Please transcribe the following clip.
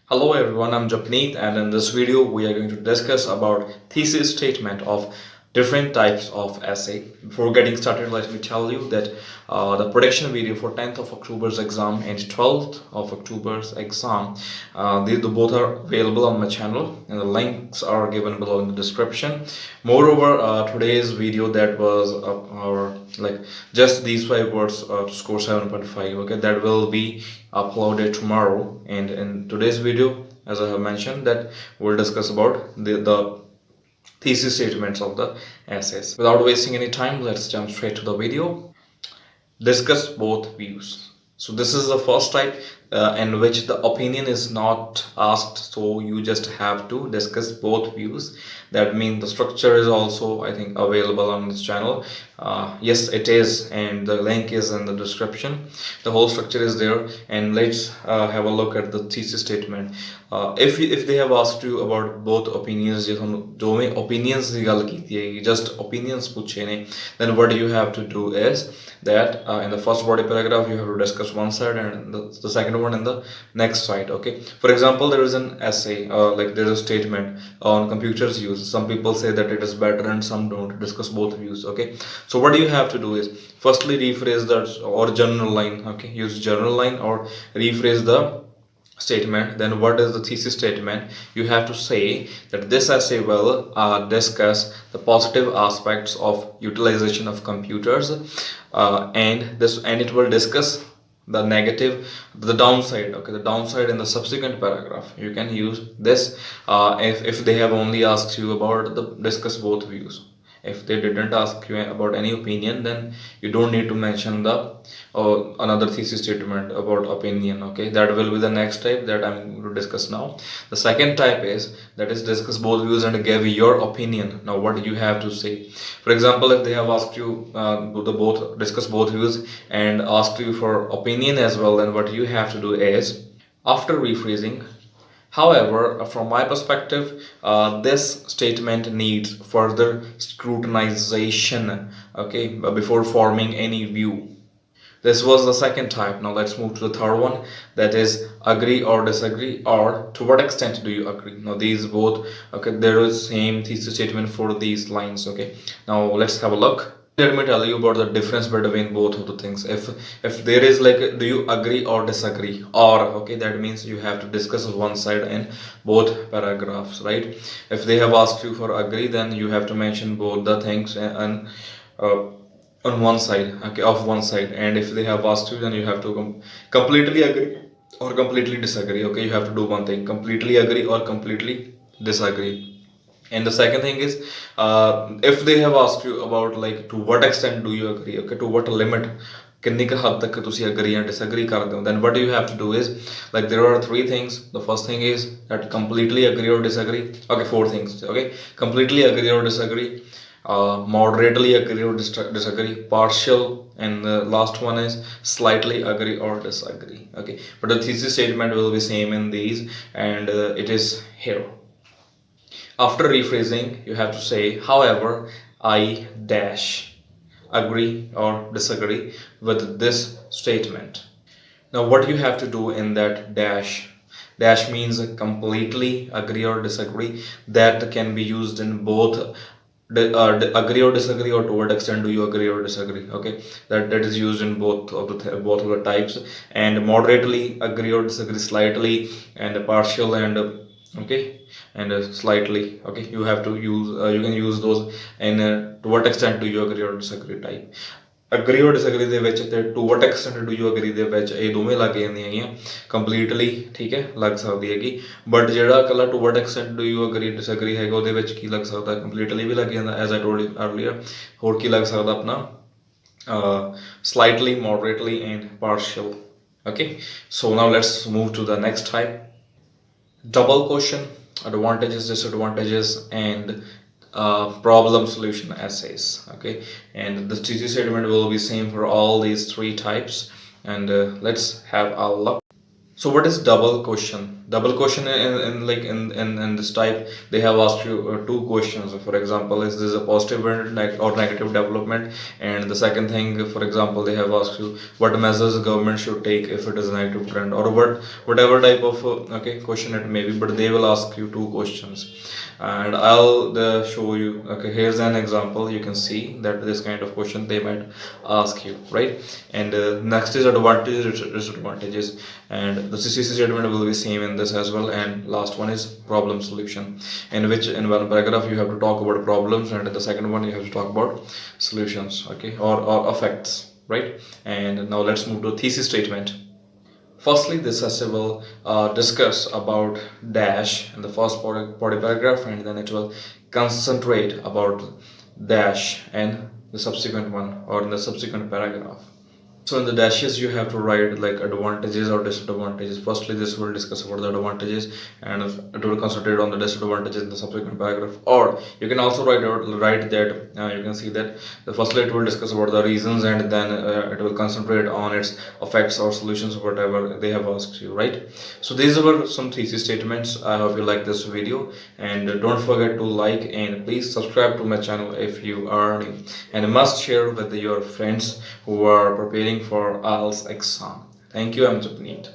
Hello everyone, I'm Japneet, and in this video we are going to discuss about thesis statement of different types of essay. Before getting started, let me tell you that the prediction video for 10th of October's exam and 12th of October's exam, the both are available on my channel, and the links are given below in the description. Moreover, today's video that was our like just these 5 words to score 7.5. Okay, that will be uploaded tomorrow, and in today's video, as I have mentioned, that we'll discuss about the thesis statements of the essays. Without wasting any time, let's jump straight to the video. Discuss both views. So this is the first type in which the opinion is not asked, so you just have to discuss both views. That means the structure is also, I think, available on this channel. Yes, it is, and the link is in the description. The whole structure is there, and let's have a look at the thesis statement. If they have asked you about both opinions, जो में opinions की गल कीती है, just opinions पूछे ने, then what you have to do is that in the first body paragraph you have to discuss one side and the second one in the next side. Okay, for example, there is an essay, like there is a statement on computers use. Some people say that it is better and some don't. Discuss both views. Okay, so what you have to do is firstly rephrase that or general line. Okay, use general line or rephrase the statement. Then what is the thesis statement? You have to say that this essay will discuss the positive aspects of utilization of computers, and it will discuss the negative, the downside. Okay, the downside in the subsequent paragraph. You can use this if they have only asked you about the discuss both views. If they didn't ask you about any opinion, then you don't need to mention the another thesis statement about opinion. Okay, that will be the next type that I'm going to discuss now. The second type is that is discuss both views and give your opinion. Now what you have to say. For example, if they have asked you discuss both views and asked you for opinion as well, then what you have to do is, after rephrasing, however, from my perspective, this statement needs further scrutinization, okay, before forming any view. This was the second type. Now let's move to the third one, that is agree or disagree, or to what extent do you agree. Now these both, okay, there is same thesis statement for these lines. Okay, now let's have a look. Let me tell you about the difference between both of the things. If there is like, do you agree or disagree, or, okay, that means you have to discuss one side in both paragraphs, right? If they have asked you for agree, then you have to mention both the things and on one side, okay, of one side. And if they have asked you, then you have to completely agree or completely disagree. Okay, you have to do one thing, completely agree or completely disagree. And the second thing is, if they have asked you about like to what extent do you agree, okay, to what limit, किन्नी का हद तक तुसी agree and disagree करते हो, then what you have to do is, like, there are three things. The first thing is that completely agree or disagree. Okay, four things. Okay, completely agree or disagree, moderately agree or disagree, partial, and the last one is slightly agree or disagree. Okay, but the thesis statement will be same in these, and it is here. After rephrasing, you have to say, however, I dash agree or disagree with this statement. Now what you have to do in that dash, dash means completely agree or disagree. That can be used in both agree or disagree, or to what extent do you agree or disagree. Okay, that is used in both of the types. And moderately agree or disagree, slightly, and partial, and okay, and slightly. Okay, you have to use you can use those in to what extent do you agree or disagree type. Agree or disagree ਦੇ ਵਿੱਚ ਤੇ to what extent do you agree ਦੇ ਵਿੱਚ ਇਹ ਦੋਵੇਂ ਲੱਗ ਜਾਂਦੀਆਂ ਹੈਗੀਆਂ completely, ਠੀਕ ਹੈ, ਲੱਗ ਸਕਦੀ ਹੈਗੀ. ਬਟ ਜਿਹੜਾ ਇਕੱਲਾ to what extent do you agree disagree ਹੈਗਾ, ਉਹਦੇ ਵਿੱਚ ਕੀ ਲੱਗ ਸਕਦਾ, completely ਵੀ ਲੱਗ ਜਾਂਦਾ, as I told you earlier. ਹੋਰ ਕੀ ਲੱਗ ਸਕਦਾ ਆਪਣਾ, slightly, moderately, and partial. Okay, so now let's move to the next type. Double question, advantages, disadvantages, and problem solution essays. Okay, and the thesis statement will be same for all these three types. And let's have a look. So what is double question? Double question in like in this type, they have asked you two questions. For example, is this a positive or negative development? And the second thing, for example, they have asked you what measures the government should take if it is a negative trend, or whatever type of okay question it may be. But they will ask you two questions, and I'll show you. Okay, here's an example. You can see that this kind of question they might ask you, right? And next is advantages, disadvantages, and the CCC statement will be same in this as well. And last one is problem solution, in which in one paragraph you have to talk about problems, and in the second one you have to talk about solutions, okay, or effects, right? And now let's move to thesis statement. Firstly, this essay will discuss about dash in the first body paragraph, and then it will concentrate about dash and the subsequent one or in the subsequent paragraph. So in the dashes you have to write like advantages or disadvantages. Firstly, this will discuss about the advantages, and it will concentrate on the disadvantages in the subsequent paragraph. Or you can also write that you can see that firstly it will discuss about the reasons, and then it will concentrate on its effects or solutions, whatever they have asked you, right? So these were some thesis statements. I hope you like this video, and don't forget to like and please subscribe to my channel if you are new, and must share with your friends who are preparing for IELTS exam. Thank you, I'm Japneet.